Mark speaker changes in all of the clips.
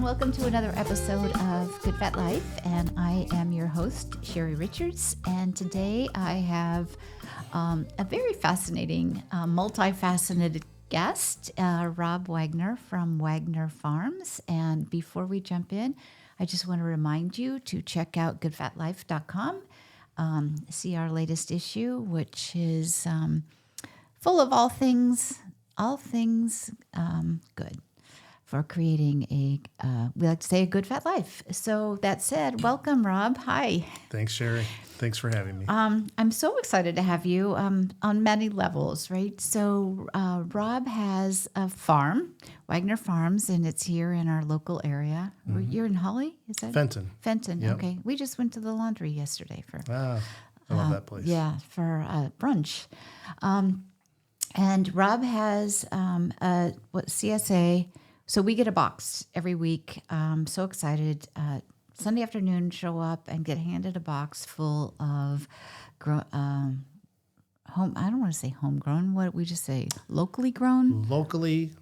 Speaker 1: welcome to another episode of Good Vet Life, and I am your host, Sherri Richards, and today I have a very fascinating, multifaceted guest, Rob Wegener from Wegener Farms. And before we jump in, I just want to remind you to check out goodvetlife.com, see our latest issue, which is full of all things good for creating we like to say, a good vet life. So that said, welcome, Rob. Hi.
Speaker 2: Thanks, Sherri. Thanks for having me.
Speaker 1: I'm so excited to have you on many levels, right? So Rob has a farm, Wegener Farms, and it's here in our local area. Mm-hmm. You're in Holly? Is that
Speaker 2: Fenton.
Speaker 1: Fenton,
Speaker 2: yep.
Speaker 1: Okay. We just went to the laundry yesterday for...
Speaker 2: I love that place.
Speaker 1: Yeah, for brunch. And Rob has CSA. So we get a box every week. So excited. Sunday afternoon, show up and get handed a box full of home. I don't want to say homegrown. What we just say, locally grown.
Speaker 2: Locally,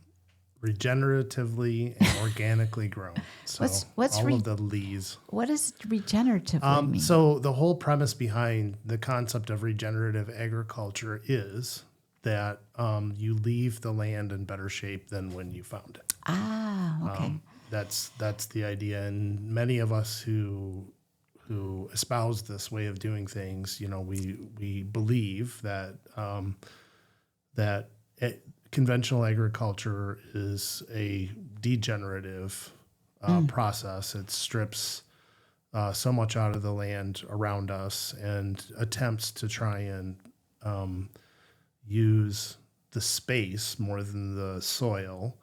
Speaker 2: regeneratively, and organically grown. So
Speaker 1: what's
Speaker 2: all of the lees.
Speaker 1: What does regenerative mean?
Speaker 2: So the whole premise behind the concept of regenerative agriculture is that you leave the land in better shape than when you found it.
Speaker 1: Okay.
Speaker 2: That's the idea, and many of us who espouse this way of doing things, we believe that conventional agriculture is a degenerative process. It strips so much out of the land around us and attempts to try and use the space more than the soil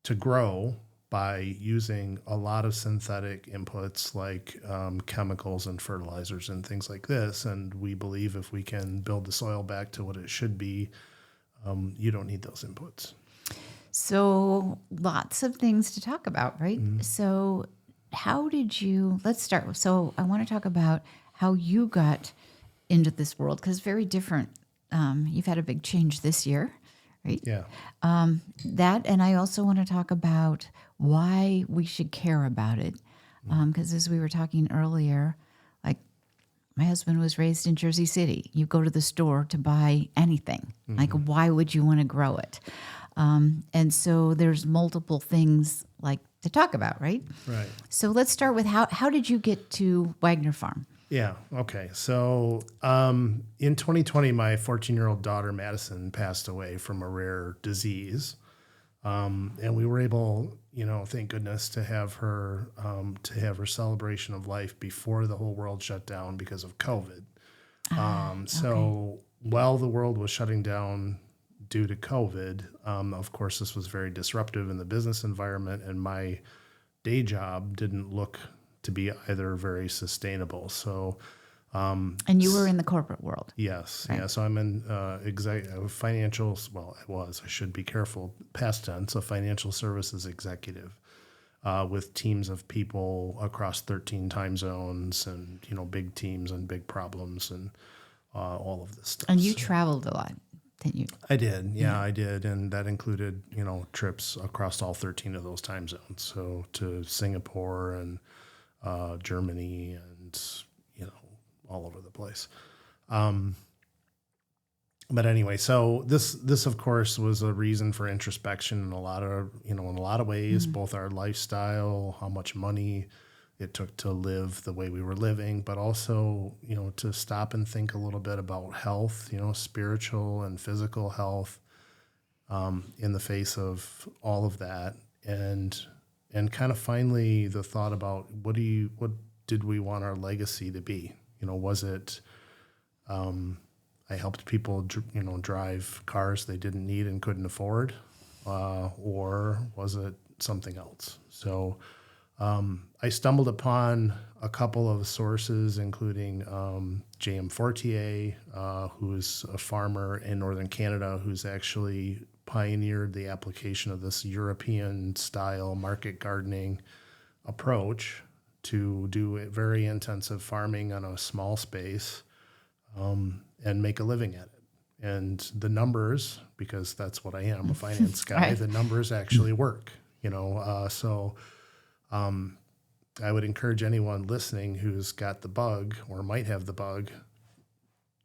Speaker 2: to grow by using a lot of synthetic inputs like chemicals and fertilizers and things like this. And we believe if we can build the soil back to what it should be, you don't need those inputs.
Speaker 1: So lots of things to talk about, right? Mm-hmm. So let's start. So I want to talk about how you got into this world, because it's very different. You've had a big change this year, right?
Speaker 2: Yeah.
Speaker 1: And I also want to talk about why we should care about it. Because as we were talking earlier, like my husband was raised in Jersey City. You go to the store to buy anything. Mm-hmm. Like, why would you want to grow it? And so there's multiple things like to talk about, right?
Speaker 2: Right.
Speaker 1: So let's start with how did you get to Wegener Farm?
Speaker 2: Yeah. Okay. So in 2020, my 14-year-old daughter, Madison, passed away from a rare disease. And we were able, thank goodness, to have her celebration of life before the whole world shut down because of COVID. So while the world was shutting down due to COVID, of course, this was very disruptive in the business environment, and my day job didn't look to be either very sustainable. So,
Speaker 1: and you were in the corporate world.
Speaker 2: Yes.
Speaker 1: Right.
Speaker 2: Yeah. So I'm in financials. Well, I should be careful, past tense, a financial services executive with teams of people across 13 time zones and, big teams and big problems and all of this stuff.
Speaker 1: And you traveled a lot, didn't you?
Speaker 2: I did. Yeah, I did. And that included, trips across all 13 of those time zones. So to Singapore and Germany and, all over the place. But anyway, so this of course was a reason for introspection in a lot of ways, both our lifestyle, how much money it took to live the way we were living, but also, to stop and think a little bit about health, spiritual and physical health, in the face of all of that. And kind of finally the thought about what did we want our legacy to be? Was it, I helped people, drive cars they didn't need and couldn't afford, or was it something else? So I stumbled upon a couple of sources, including J.M. Fortier, who's a farmer in northern Canada, who's actually pioneered the application of this European-style market gardening approach to do very intensive farming on a small space and make a living at it. And the numbers, because that's what I am, a finance guy,
Speaker 1: Right.
Speaker 2: The numbers actually work. I would encourage anyone listening who's got the bug or might have the bug.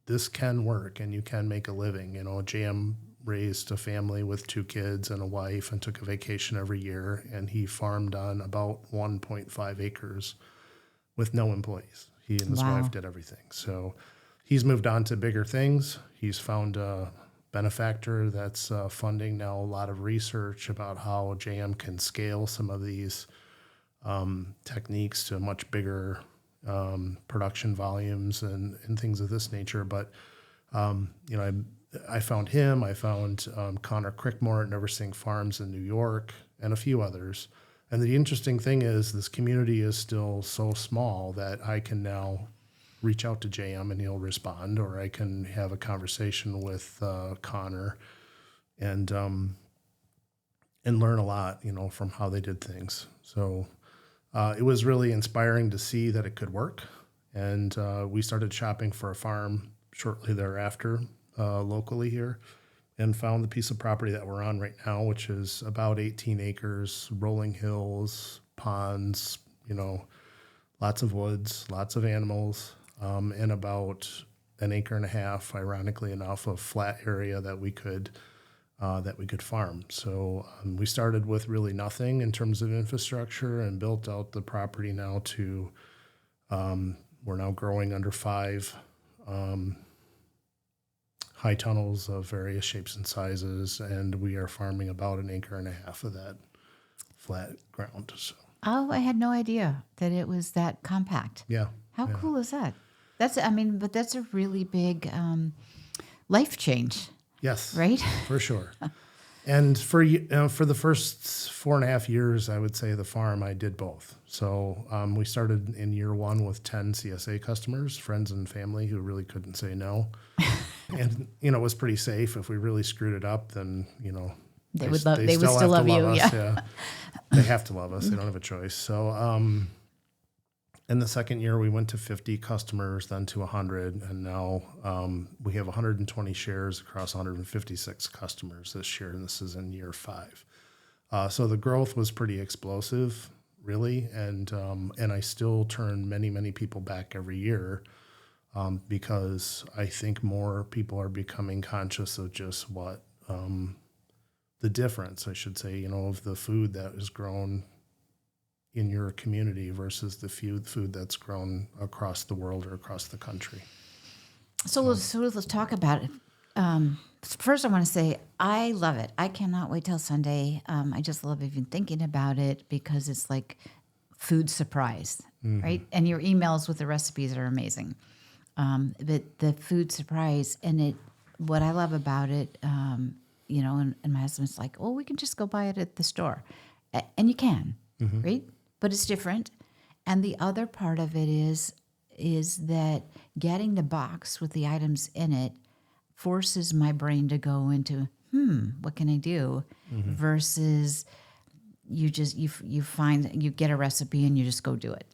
Speaker 2: This can work, and you can make a living. JM raised a family with 2 kids and a wife and took a vacation every year, and he farmed on about 1.5 acres with no employees. He and his wife did everything. So he's moved on to bigger things. He's found a benefactor that's funding now a lot of research about how JM can scale some of these techniques to much bigger production volumes and things of this nature. But, I found him. I found Connor Crickmore at Never Sink Farms in New York and a few others. And the interesting thing is this community is still so small that I can now reach out to JM and he'll respond, or I can have a conversation with Connor and learn a lot, from how they did things. So it was really inspiring to see that it could work. And we started shopping for a farm shortly thereafter locally here, and found the piece of property that we're on right now, which is about 18 acres, rolling hills, ponds, lots of woods, lots of animals, and about an acre and a half, ironically enough, of flat area that we could farm. So we started with really nothing in terms of infrastructure and built out the property now to, we're now growing under 5 high tunnels of various shapes and sizes, and we are farming about an acre and a half of that flat ground. So.
Speaker 1: Oh, I had no idea that it was that compact.
Speaker 2: Yeah.
Speaker 1: How cool is that? That's a really big life change.
Speaker 2: Yes.
Speaker 1: Right?
Speaker 2: For sure. And for the first 4.5 years, I would say the farm, I did both. So we started in year 1 with 10 CSA customers, friends and family who really couldn't say no. And, it was pretty safe. If we really screwed it up, then,
Speaker 1: they would still love you.
Speaker 2: Us. Yeah. They have to love us. They don't have a choice. So in the second year, we went to 50 customers, then to 100. And now we have 120 shares across 156 customers this year. And this is in year 5. So the growth was pretty explosive, really. And I still turn many, many people back every year. Because I think more people are becoming conscious of just what the difference, I should say, of the food that is grown in your community versus the food that's grown across the world or across the country.
Speaker 1: So let's talk about it. First, I want to say I love it. I cannot wait till Sunday. I just love even thinking about it because it's like food surprise, right? And your emails with the recipes are amazing. But the food surprise, and what I love about it, and my husband's like, oh, we can just go buy it at the store. And you can, right? But it's different. And the other part of it is that getting the box with the items in it forces my brain to go into, what can I do? Versus you get a recipe and you just go do it.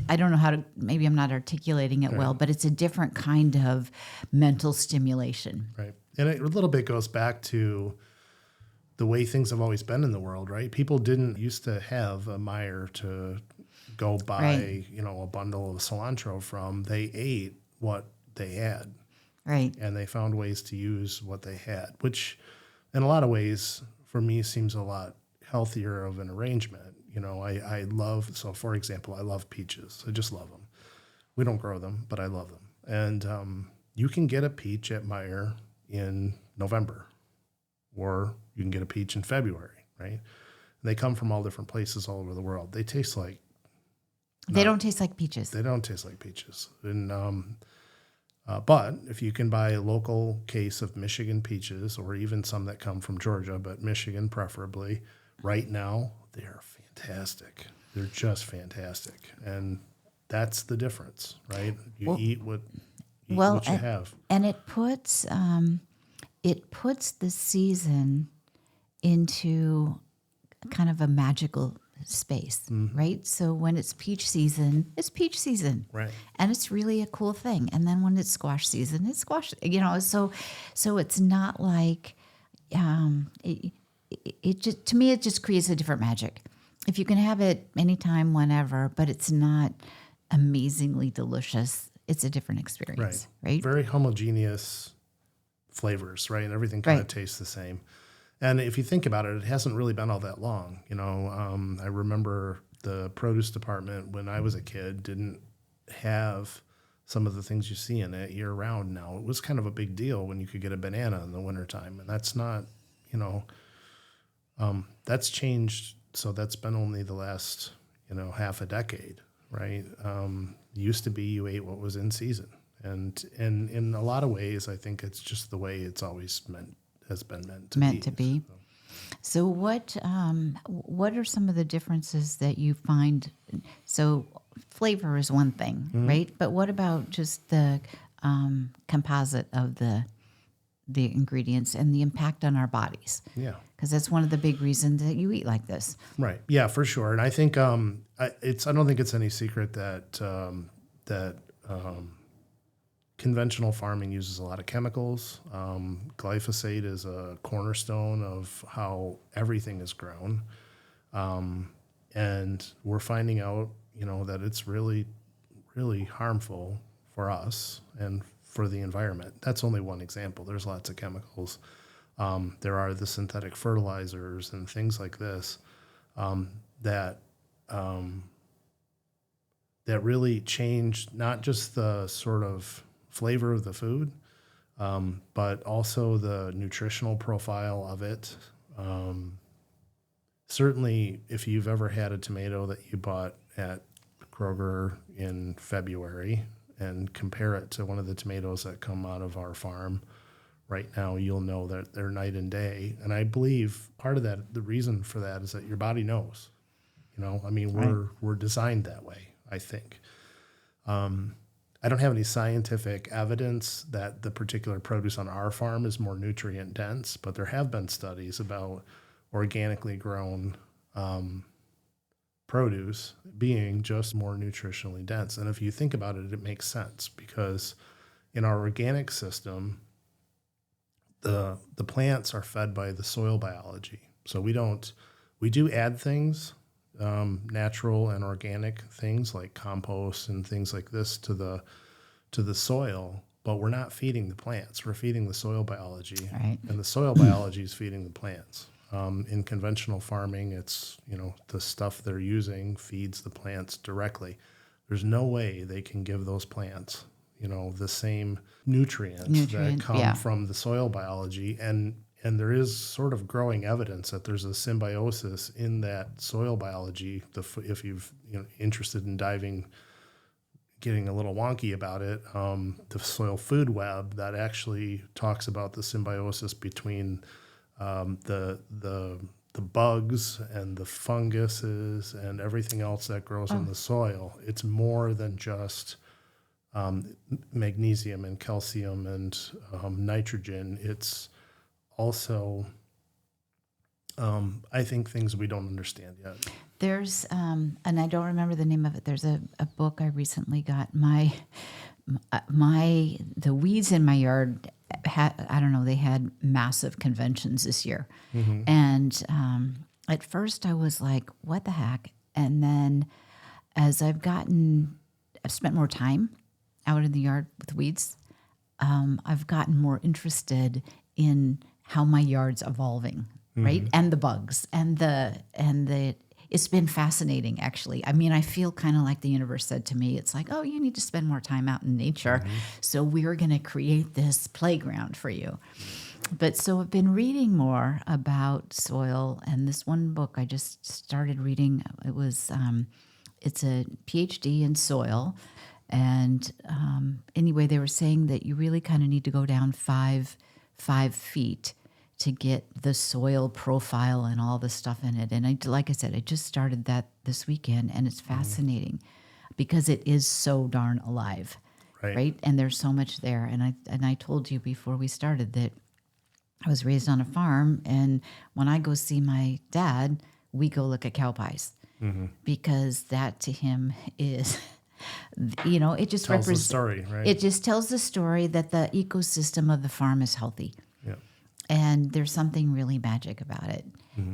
Speaker 1: I don't know how to, maybe I'm not articulating it well, but it's a different kind of mental stimulation.
Speaker 2: Right. And it a little bit goes back to the way things have always been in the world, right? People didn't used to have a Meijer to go buy, a bundle of cilantro from. They ate what they had.
Speaker 1: Right.
Speaker 2: And they found ways to use what they had, which in a lot of ways for me seems a lot healthier of an arrangement. I love, so for example, I love peaches. I just love them. We don't grow them, but I love them. And you can get a peach at Meijer in November, or you can get a peach in February, right? And they come from all different places all over the world. They taste like...
Speaker 1: They don't taste like peaches.
Speaker 2: They don't taste like peaches. And but if you can buy a local case of Michigan peaches, or even some that come from Georgia, but Michigan preferably, right now, they are fantastic. They're just fantastic. And that's the difference, right? You eat what you have.
Speaker 1: And it puts the season into kind of a magical space, right? So when it's peach season, it's peach season.
Speaker 2: Right.
Speaker 1: And it's really a cool thing. And then when it's squash season, it's squash, so it's not like, to me, it just creates a different magic. If you can have it anytime, whenever, but it's not amazingly delicious, it's a different experience, right?
Speaker 2: Very homogeneous flavors, right? And everything kind of
Speaker 1: Right.
Speaker 2: tastes the same. And if you think about it, it hasn't really been all that long. I remember the produce department when I was a kid didn't have some of the things you see in it year round now. It was kind of a big deal when you could get a banana in the wintertime. And that's not, that's changed. So that's been only the last, half a decade, right? Used to be you ate what was in season. And in a lot of ways, I think it's just the way it's always has been meant to be.
Speaker 1: So what are some of the differences that you find? So flavor is one thing, right? But what about just the composite of the ingredients and the impact on our bodies?
Speaker 2: Yeah.
Speaker 1: Because that's one of the big reasons that you eat like this.
Speaker 2: Right. Yeah, for sure. And I think I don't think it's any secret that conventional farming uses a lot of chemicals. Glyphosate is a cornerstone of how everything is grown. And we're finding out, that it's really, really harmful for us and for the environment. That's only one example. There's lots of chemicals. There are the synthetic fertilizers and things like this that really change not just the sort of flavor of the food, but also the nutritional profile of it. Certainly, if you've ever had a tomato that you bought at Kroger in February and compare it to one of the tomatoes that come out of our farm right now, you'll know that they're night and day. And I believe part of that, the reason for that is that your body knows. We're designed that way, I think. I don't have any scientific evidence that the particular produce on our farm is more nutrient dense, but there have been studies about organically grown produce being just more nutritionally dense. And if you think about it, it makes sense because in our organic system, the plants are fed by the soil biology. So we do add things, natural and organic things like compost and things like this to the soil, but we're not feeding the plants. We're feeding the soil biology,
Speaker 1: right.
Speaker 2: And the soil biology is feeding the plants. In conventional farming, it's, the stuff they're using feeds the plants directly. There's no way they can give those plants, the same nutrients that come from the soil biology. And there is sort of growing evidence that there's a symbiosis in that soil biology. If you've interested in getting a little wonky about it, the soil food web that actually talks about the symbiosis between the bugs and the funguses and everything else that grows in the soil. It's more than just magnesium and calcium and nitrogen. It's also, I think, things we don't understand yet.
Speaker 1: There's, and I don't remember the name of it. There's a book I recently got. The weeds in my yard they had massive conventions this year.
Speaker 2: Mm-hmm.
Speaker 1: And at first I was like, what the heck? And then as I've spent more time out in the yard with weeds, I've gotten more interested in how my yard's evolving, right?
Speaker 2: Mm-hmm.
Speaker 1: And the bugs and the it's been fascinating, actually. I mean, I feel kind of like the universe said to me, it's like, oh, you need to spend more time out in nature. Mm-hmm. So we're going to create this playground for you. But so I've been reading more about soil. And this one book I just started reading, it's a PhD in soil. And anyway, they were saying that you really kind of need to go down 5 feet to get the soil profile and all the stuff in it. And like I said, I just started that this weekend, and it's fascinating because it is so darn alive, right? And there's so much there. And I told you before we started that I was raised on a farm, and when I go see my dad, we go look at cow pies because that to him is... it just
Speaker 2: tells the story, right?
Speaker 1: It just tells the story that the ecosystem of the farm is healthy.
Speaker 2: Yeah.
Speaker 1: And there's something really magic about it.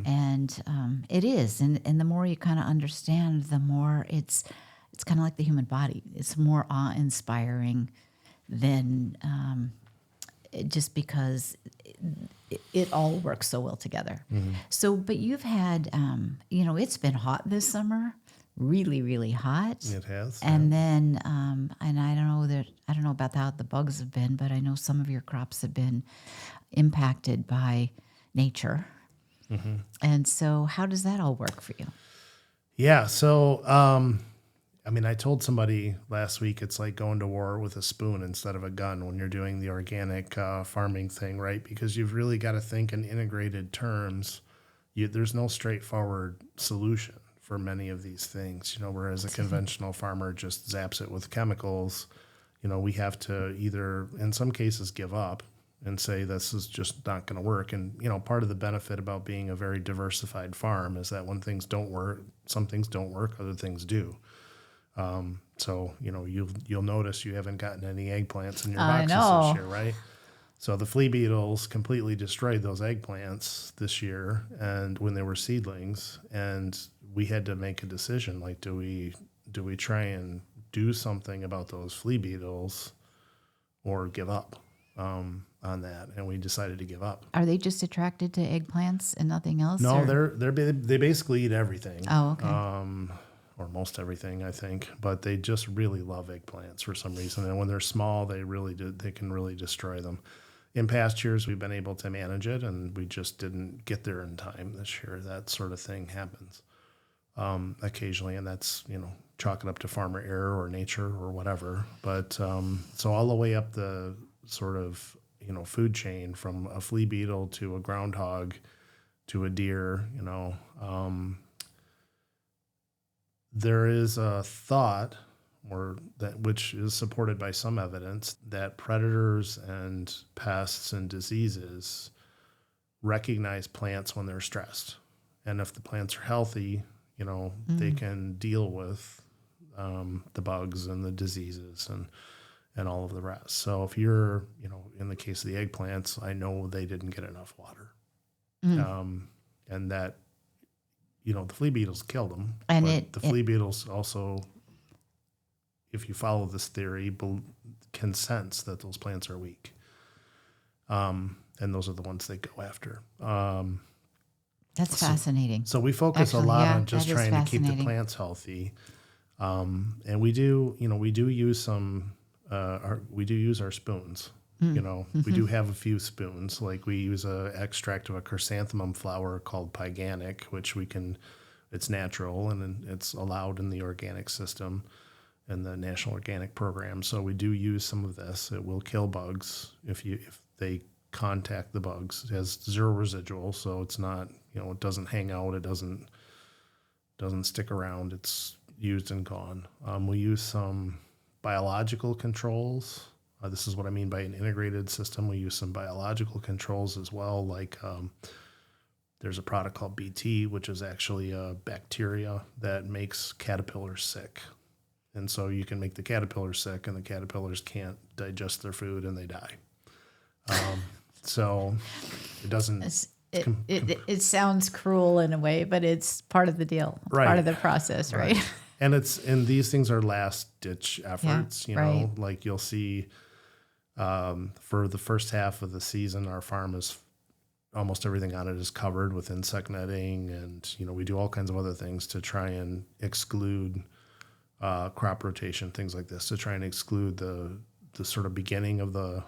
Speaker 1: And it is. And the more you kind of understand, the more it's kind of like the human body. It's more awe-inspiring than just because it all works so well together. So, but you've had, it's been hot this summer, really, really hot.
Speaker 2: It has.
Speaker 1: And then, and I don't know about how the bugs have been, but I know some of your crops have been impacted by nature. And so how does that all work for you?
Speaker 2: Yeah. So, I told somebody last week, it's like going to war with a spoon instead of a gun when you're doing the organic farming thing, right? Because you've really got to think in integrated terms. There's no straightforward solution for many of these things, whereas a conventional farmer just zaps it with chemicals. We have to either, in some cases, give up and say this is just not going to work. And, part of the benefit about being a very diversified farm is that when things don't work, some things don't work, other things do. So, you'll notice you haven't gotten any eggplants in your boxes this year, right? So the flea beetles completely destroyed those eggplants this year, and when they were seedlings, and we had to make a decision, like, do we try and do something about those flea beetles or give up on that? And we decided to give up.
Speaker 1: Are they just attracted to eggplants and nothing else?
Speaker 2: No,
Speaker 1: or?
Speaker 2: they basically eat everything.
Speaker 1: Oh, okay.
Speaker 2: Or most everything, I think, but they just really love eggplants for some reason. And when they're small, they can really destroy them. In past years, we've been able to manage it, and we just didn't get there in time this year. That sort of thing happens occasionally, and that's, chalk it up to farmer error or nature or whatever. But so all the way up the sort of, food chain, from a flea beetle to a groundhog to a deer, there is a thought, which is supported by some evidence, that predators and pests and diseases recognize plants when they're stressed. And if the plants are healthy, they can deal with the bugs and the diseases and all of the rest. So if you're, in the case of the eggplants, I know they didn't get enough water. And that, the flea beetles killed them. And the flea beetles also, if you follow this theory, can sense that those plants are weak. And those are the ones they go after.
Speaker 1: That's fascinating.
Speaker 2: So we focus a lot on just trying to keep the plants healthy. And we do use we do use our spoons. We do have a few spoons. Like, we use an extract of a chrysanthemum flower called pyganic, which it's natural and it's allowed in the organic system and the National Organic Program. So we do use some of this. It will kill bugs if they contact the bugs. It has zero residual, so it's not, it doesn't hang out. It doesn't stick around. It's used and gone. We use some biological controls. This is what I mean by an integrated system. We use some biological controls as well. Like, there's a product called BT, which is actually a bacteria that makes caterpillars sick. And so you can make the caterpillars sick, and the caterpillars can't digest their food and they die. So it doesn't.
Speaker 1: It sounds cruel in a way, but it's part of the deal. It's part of the process, right?
Speaker 2: And these things are last ditch efforts.
Speaker 1: Right.
Speaker 2: Like, you'll see. For the first half of the season, our farm is almost everything on it is covered with insect netting, and we do all kinds of other things to try and exclude crop rotation, things like this, to try and exclude the sort of beginning of the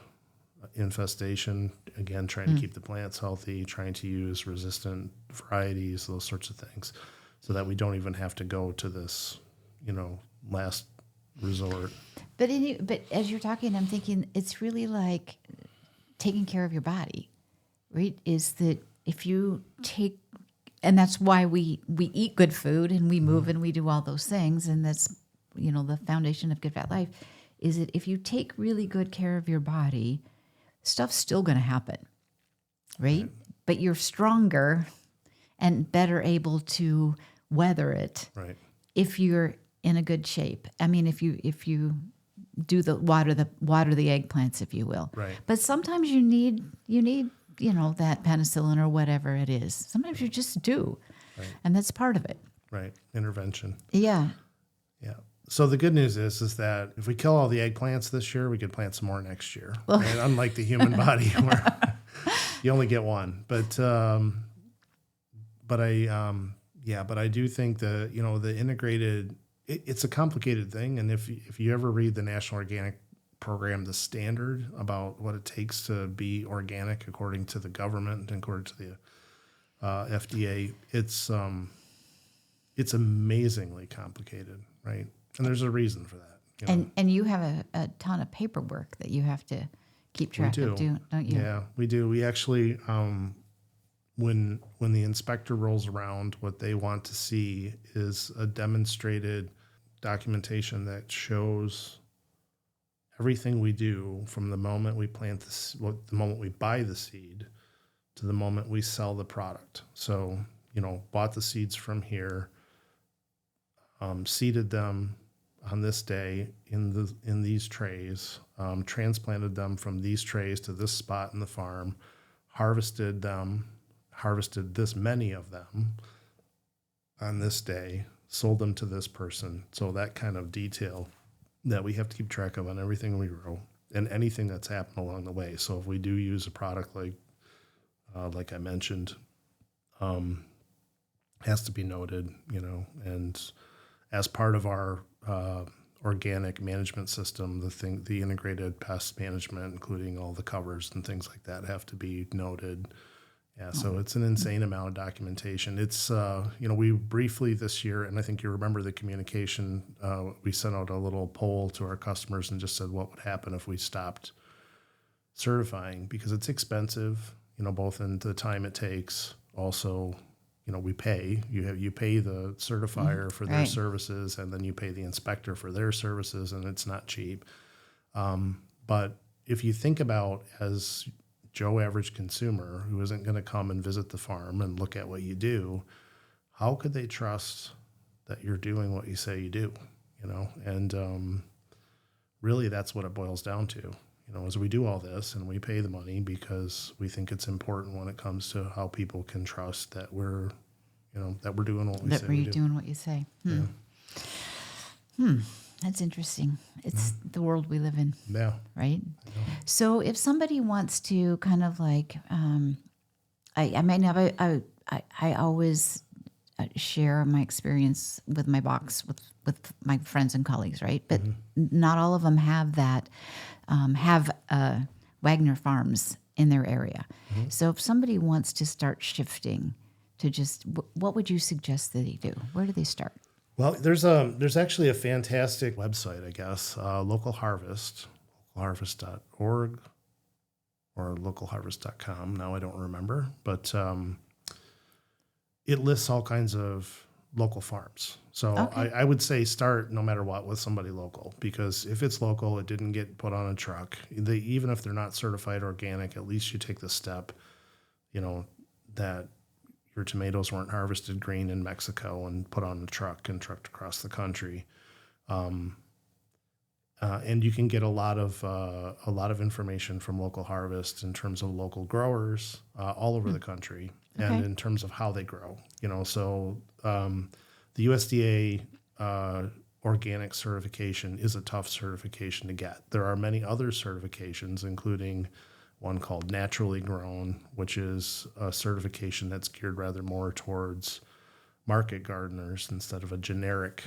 Speaker 2: infestation. Again, trying to keep the plants healthy, trying to use resistant varieties, those sorts of things, so that we don't even have to go to this, last resort.
Speaker 1: But as you're talking, I'm thinking it's really like taking care of your body, right? Is that if you take, and that's why we eat good food and we move and we do all those things, and that's, the foundation of Good Fat Life, is that if you take really good care of your body, stuff's still going to happen, right? But you're stronger and better able to weather it,
Speaker 2: right,
Speaker 1: if you're in a good shape. I mean, if you do the water the eggplants, if you will.
Speaker 2: Right.
Speaker 1: But sometimes you need that penicillin or whatever it is. Sometimes you just do.
Speaker 2: Right.
Speaker 1: And that's part of it.
Speaker 2: Right. Intervention.
Speaker 1: Yeah.
Speaker 2: Yeah. So the good news is that if we kill all the eggplants this year, we could plant some more next year.
Speaker 1: Well,
Speaker 2: right? Unlike the human body where you only get one. But I do think the integrated, it's a complicated thing. And if you ever read the National Organic Program, the standard about what it takes to be organic according to the government and according to the FDA, it's amazingly complicated, right? And there's a reason for that.
Speaker 1: And you have a ton of paperwork that you have to keep track of, don't you?
Speaker 2: Yeah, we do. We actually, when the inspector rolls around, what they want to see is a demonstrated documentation that shows everything we do from the moment we plant the moment we buy the seed to the moment we sell the product. So, bought the seeds from here, seeded them on this day in these trays, transplanted them from these trays to this spot in the farm, harvested this many of them on this day, sold them to this person. So that kind of detail that we have to keep track of on everything we grow and anything that's happened along the way. So if we do use a product like I mentioned, has to be noted, and as part of our organic management system, the integrated pest management, including all the covers and things like that, have to be noted. Yeah, so it's an insane amount of documentation. It's, we briefly this year, and I think you remember the communication, we sent out a little poll to our customers and just said what would happen if we stopped certifying, because it's expensive, both in the time it takes. Also, we pay. You pay the certifier for their services, and then you pay the inspector for their services, and it's not cheap. But if you think about as Joe average consumer who isn't going to come and visit the farm and look at what you do, how could they trust that you're doing what you say you do? And really that's what it boils down to. As we do all this and we pay the money because we think it's important when it comes to how people can trust that we're doing what we say we do.
Speaker 1: Doing what you say. That's interesting. It's the world we live in.
Speaker 2: Yeah.
Speaker 1: Right? So if somebody wants to kind of like, I always share my experience with my box with my friends and colleagues, right? But not all of them have that, Wegener farms in their area. So if somebody wants to start shifting to what would you suggest that they do? Where do they start?
Speaker 2: Well, there's actually a fantastic website, I guess, Local Harvest, localharvest.org or localharvest.com. Now I don't remember, but it lists all kinds of local farms. So I would say start no matter what with somebody local, because if it's local, it didn't get put on a truck. Even if they're not certified organic, at least you take the step, that your tomatoes weren't harvested green in Mexico and put on a truck and trucked across the country. And you can get a lot of information from Local Harvest in terms of local growers all over the country, and in terms of how they grow. So the USDA organic certification is a tough certification to get. There are many other certifications, including one called Naturally Grown, which is a certification that's geared rather more towards market gardeners instead of a generic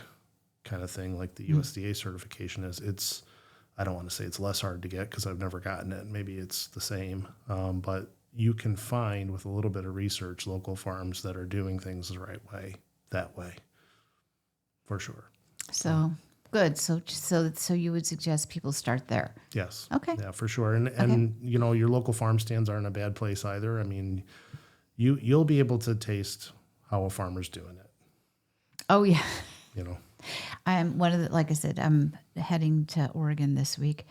Speaker 2: kind of thing like the USDA certification is. I don't want to say it's less hard to get because I've never gotten it. Maybe it's the same, but you can find with a little bit of research local farms that are doing things the right way, that way, for sure.
Speaker 1: So good. So you would suggest people start there?
Speaker 2: Yes.
Speaker 1: Okay.
Speaker 2: Yeah, for sure. And your local farm stands aren't a bad place either. I mean, you'll be able to taste how a farmer's doing it.
Speaker 1: Oh yeah. I'm like I said, I'm heading to Oregon this week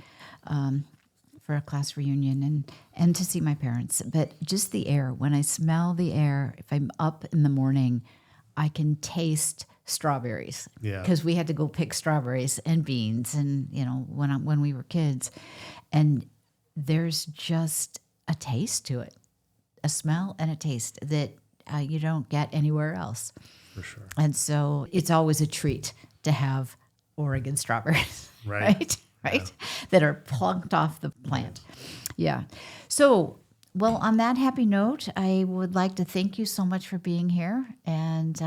Speaker 1: for a class reunion and to see my parents. But just the air, when I smell the air, if I'm up in the morning, I can taste strawberries.
Speaker 2: Yeah.
Speaker 1: Because we had to go pick strawberries and beans and, when we were kids. And there's just a taste to it. a smell and a taste that you don't get anywhere else.
Speaker 2: For sure.
Speaker 1: And so it's always a treat to have Oregon strawberries,
Speaker 2: Right.
Speaker 1: right? That are plucked off the plant. Yeah. So, well, on that happy note, I would like to thank you so much for being here. And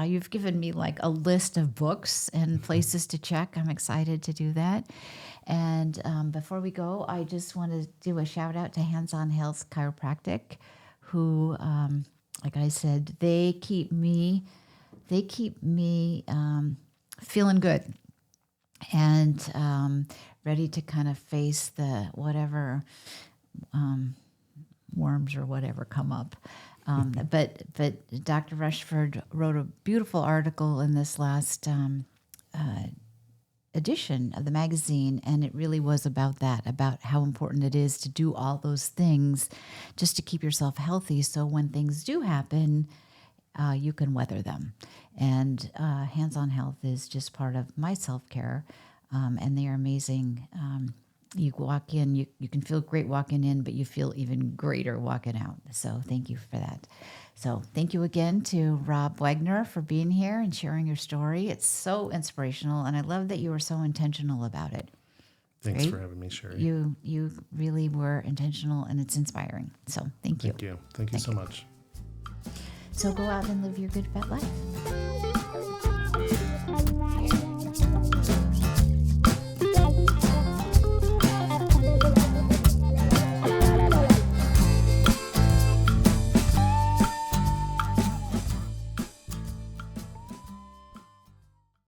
Speaker 1: you've given me like a list of books and places to check. I'm excited to do that. And before we go, I just want to do a shout out to Hands on Health Chiropractic, who, like I said, they keep me feeling good and ready to kind of face the whatever worms or whatever come up. But Dr. Rushford wrote a beautiful article in this last edition of the magazine, and it really was about that, about how important it is to do all those things just to keep yourself healthy, so when things do happen, you can weather them. And Hands on Health is just part of my self-care, and they are amazing. You walk in, you can feel great walking in, but you feel even greater walking out. So thank you for that. So thank you again to Rob Wegener for being here and sharing your story. It's so inspirational, and I love that you were so intentional about it.
Speaker 2: Thanks for having me, Sherri.
Speaker 1: You really were intentional, and it's inspiring. So thank you.
Speaker 2: Thank you so much.
Speaker 1: So go out and live your good vet life.